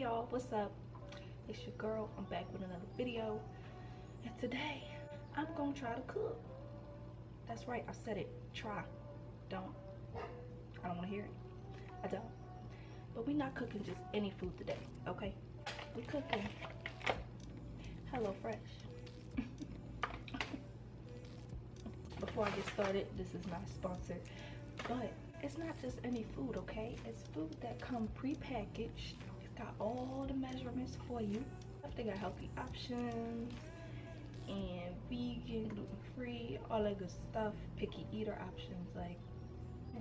y'all, what's up? It's your girl. I'm back with another video, and today I'm gonna try to cook. That's right, I said it. Try. I don't want to hear it. I don't. But we're not cooking just any food today, okay? We're cooking Hello Fresh. Before I get started, this is not sponsored, but it's not just any food, okay? It's food that come pre-packaged. It's got all the measurements for you. They got healthy options and vegan, gluten-free, all that good stuff. Picky eater options. Like,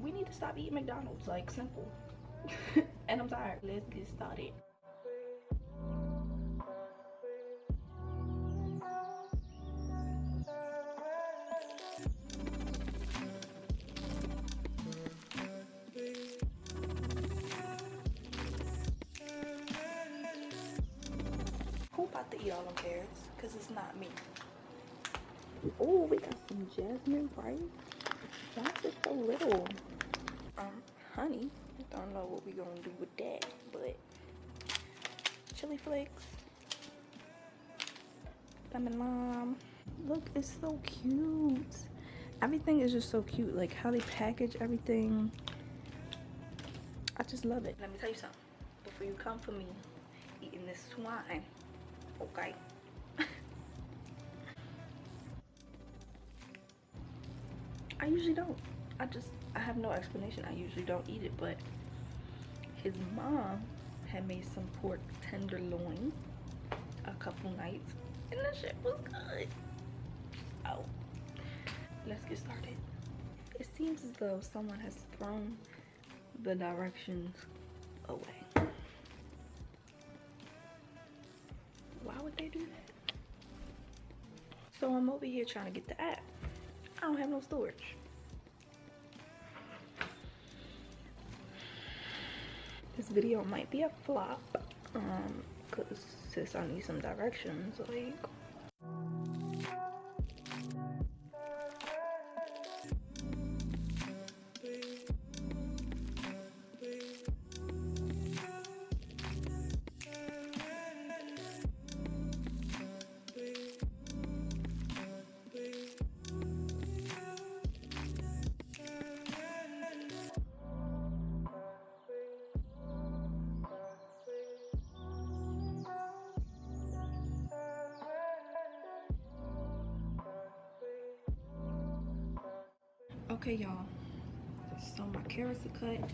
we need to stop eating McDonald's, like, simple. And I'm tired. Let's get started. Who about to eat all them carrots? Because it's not me. Oh, we got some jasmine rice. Why is it so little? Honey. Don't know what we're going to do with that, but chili flakes. Lemon lime. Look, it's so cute. Everything is just so cute. Like how they package everything. I just love it. Let me tell you something. Before you come for me eating this swine, okay? I usually don't. I have no explanation. I usually don't eat it, but his mom had made some pork tenderloin a couple nights, and that shit was good. Oh, let's get started. It seems as though someone has thrown the directions away. Why would they do that? So I'm over here trying to get the app. I don't have no storage. This video might be a flop, cause since I need some directions, like. Okay, y'all, so my carrots are cut.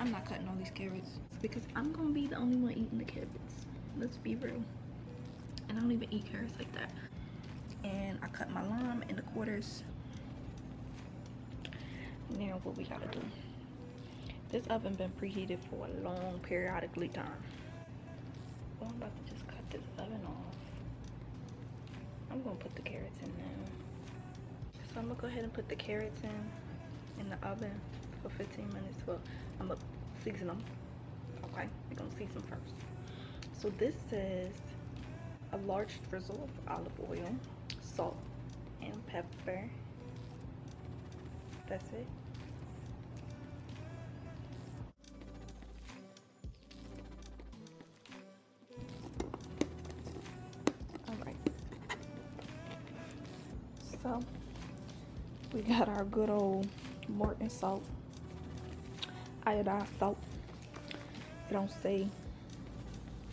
I'm not cutting all these carrots because I'm gonna be the only one eating the carrots. Let's be real. And I don't even eat carrots like that. And I cut my lime into quarters. Now what we gotta do. This oven been preheated for a long periodically time. Well, I'm about to just cut this oven off. I'm gonna put the carrots in now. So I'm gonna go ahead and put the carrots in the oven for 15 minutes. Well, I'm gonna season them. Okay, we're gonna season first. So this says a large drizzle of olive oil, salt, and pepper. That's it. All right. So we got our good old Morton salt, iodized salt. It don't say,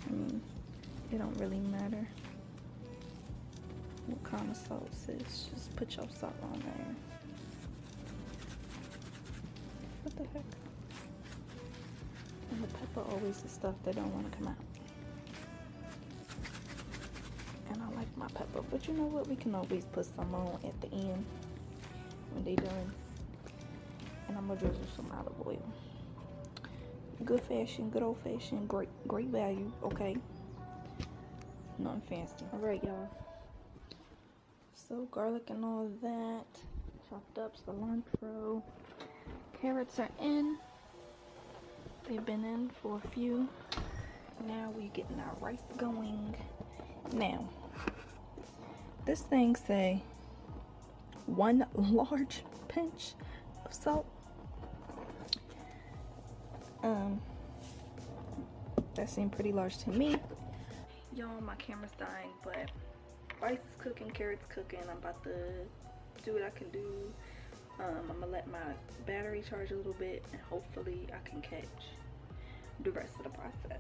it don't really matter what kind of salt it is. Just put your salt on there. What the heck? And the pepper always the stuff that don't want to come out. And I like my pepper, but you know what? We can always put some on at the end when they done. And I'm gonna drizzle some olive oil. Good fashion, good old fashioned, great value, okay? Nothing fancy. All right, y'all. So garlic and all of that chopped up, cilantro. Carrots are in. They've been in for a few. Now we're getting our rice going. Now, this thing say 1 large pinch of salt. That seemed pretty large to me. Y'all, my camera's dying, but rice is cooking, carrots cooking. I'm about to do what I can do. I'm gonna let my battery charge a little bit, and hopefully I can catch the rest of the process.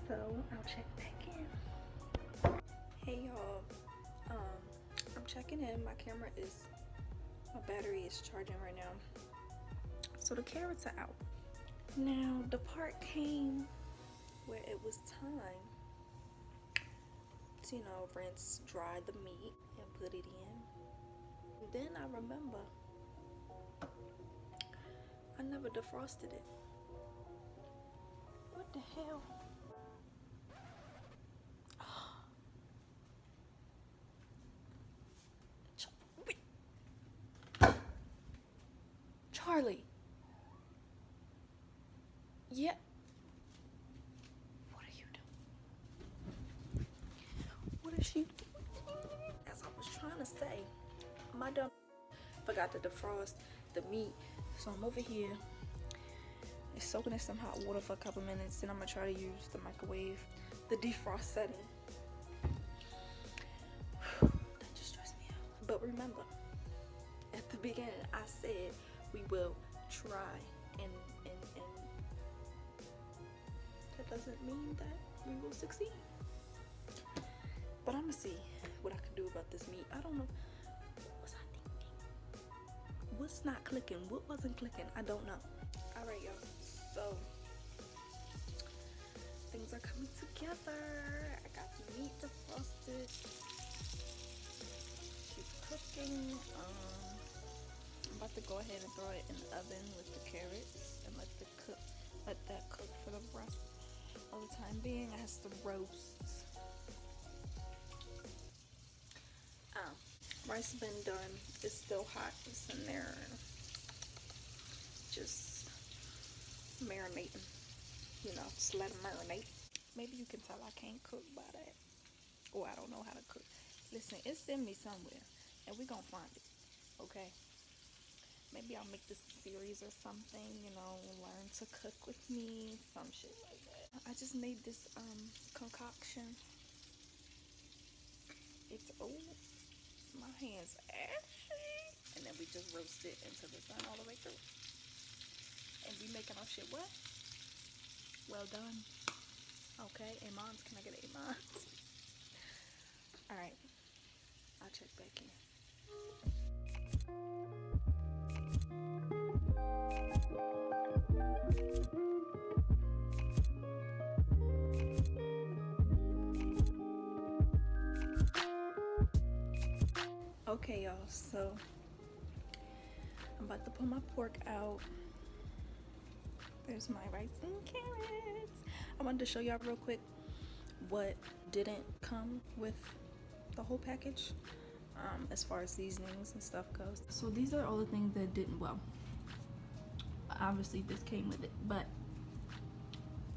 So I'll check back in. Hey y'all, I'm checking in. My battery is charging right now. So the carrots are out. Now the part came where it was time to, rinse, dry the meat and put it in. Then I remember I never defrosted it. What the hell? Charlie. Yeah. What are you doing? What is she doing? As I was trying to say, my dumb forgot to defrost the meat. So I'm over here. It's soaking in some hot water for a couple minutes. Then I'm gonna try to use the microwave, the defrost setting. That just stressed me out. But remember, at the beginning, I said we will try and that doesn't mean that we will succeed. But I'm gonna see what I can do about this meat. I don't know. What was I thinking? What's not clicking? What wasn't clicking? I don't know. Alright, y'all. So things are coming together. I got the meat defrosted. She's cooking. I'm about to go ahead and throw it in the oven with the carrots and let that cook for the rest of the time being. It has to roast. Rice has been done. It's still hot. It's in there, just marinating. Just let it marinate. Maybe you can tell I can't cook by that, or I don't know how to cook. Listen, it's in me somewhere, and we're gonna find it. Okay. Maybe I'll make this a series or something, learn to cook with me, some shit like that. I just made this concoction. It's my hands ashy. And then we just roast it into the sun all the way through. And we making our shit what? Well done. Okay, amens. Can I get an amens? Alright. I'll check back in. Okay, y'all, so I'm about to pull my pork out. There's my rice and carrots. I wanted to show y'all real quick what didn't come with the whole package as far as seasonings and stuff goes. So these are all the things that didn't, well, obviously this came with it, but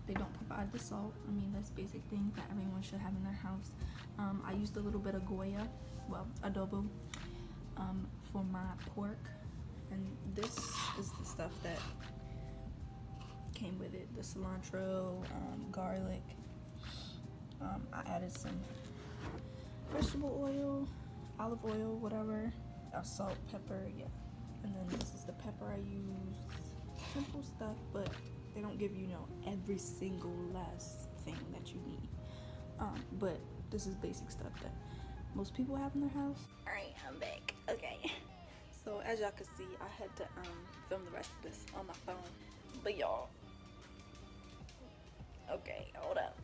they don't provide the salt. I mean, that's basic things that everyone should have in their house. I used a little bit of Goya, well, adobo, for my pork, and this is the stuff that came with it: the cilantro, garlic. I added some vegetable oil, olive oil, whatever, salt, pepper, yeah. And then this is the pepper I use. Simple stuff, but they don't give you, every single last thing that you need. But this is basic stuff that most people have in their house. All right, I'm back. Okay. So as y'all can see, I had to film the rest of this on my phone. But y'all, okay, hold up.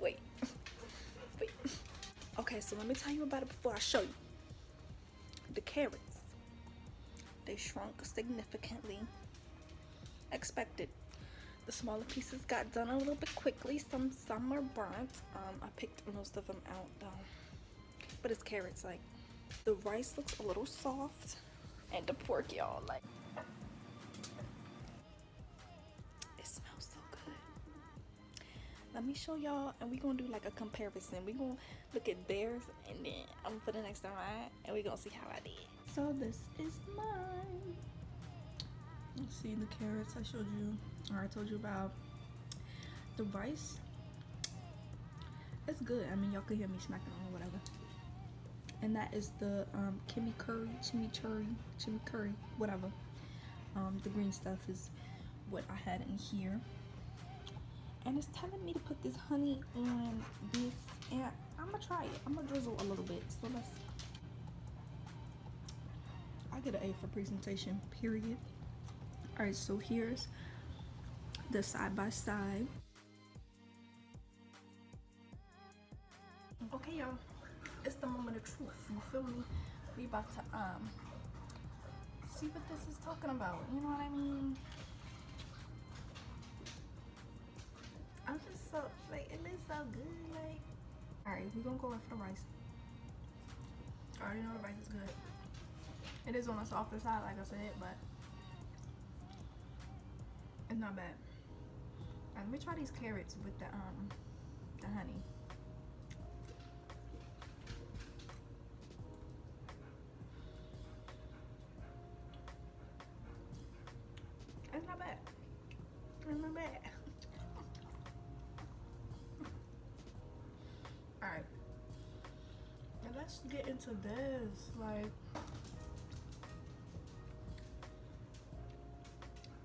Wait. Okay, so let me tell you about it before I show you. The carrots, they shrunk significantly. Expected. The smaller pieces got done a little bit quickly. Some are burnt. I picked most of them out though. But it's carrots. Like, the rice looks a little soft, and the pork, y'all, like, it smells so good. Let me show y'all, and we're gonna do like a comparison. We're gonna look at theirs, and then I'm gonna put it next to mine, and we're gonna see how I did. So this is mine. Let's see the carrots I showed you. I told you about the rice. It's good. I mean, y'all can hear me smacking on whatever. And that is the chimichurri, whatever. The green stuff is what I had in here. And it's telling me to put this honey on this, and I'm gonna try it. I'm gonna drizzle a little bit. So let's. I get an A for presentation, period. All right, so here's the side by side. Okay, y'all, it's the moment of truth. You feel me? We about to see what this is talking about. You know what I mean? I'm just so like, it looks so good. Like, all right, we're gonna go in for the rice. I already know the rice is good. It is on the softer side, like I said, but it's not bad. And let me try these carrots with the honey. It's not bad. It's not bad. Alright. Now let's get into this. Like,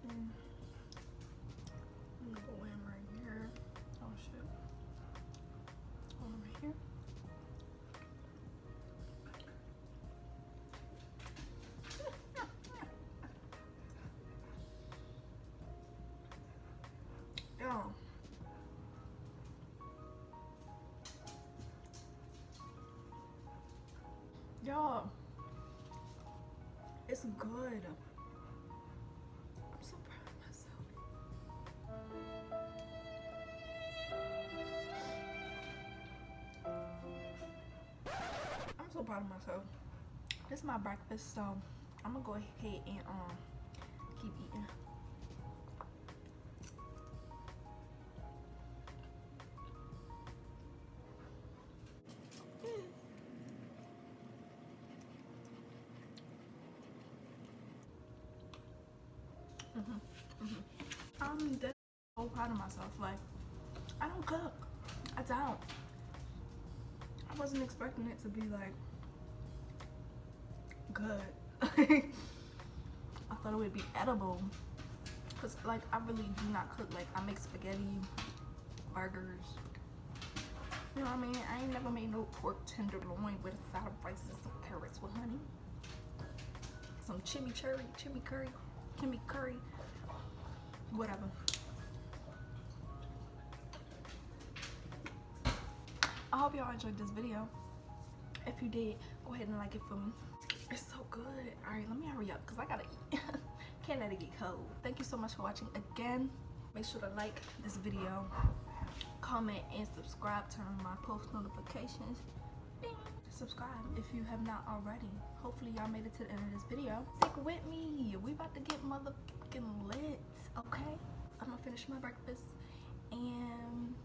I'm gonna go in right here. Oh shit. Over here. Yo. Y'all, it's good. I'm so proud of myself. I'm so proud of myself. This is my breakfast, so I'm gonna go ahead and keep eating. I'm so proud of myself. Like, I don't cook. I don't. I wasn't expecting it to be like good. I thought it would be edible. Cause like I really do not cook. Like I make spaghetti, burgers. You know what I mean? I ain't never made no pork tenderloin with a side of rice and some carrots with honey. Some chimichurri, whatever. I hope y'all enjoyed this video. If you did, go ahead and like it for me. It's so good. All right, let me hurry up because I gotta eat. Can't let it get cold. Thank you so much for watching again. Make sure to like this video, comment, and subscribe. Turn on my post notifications. Bing. Subscribe if you have not already. Hopefully y'all made it to the end of this video. Stick with me. We about to get motherfucking lit, okay? I'm gonna finish my breakfast and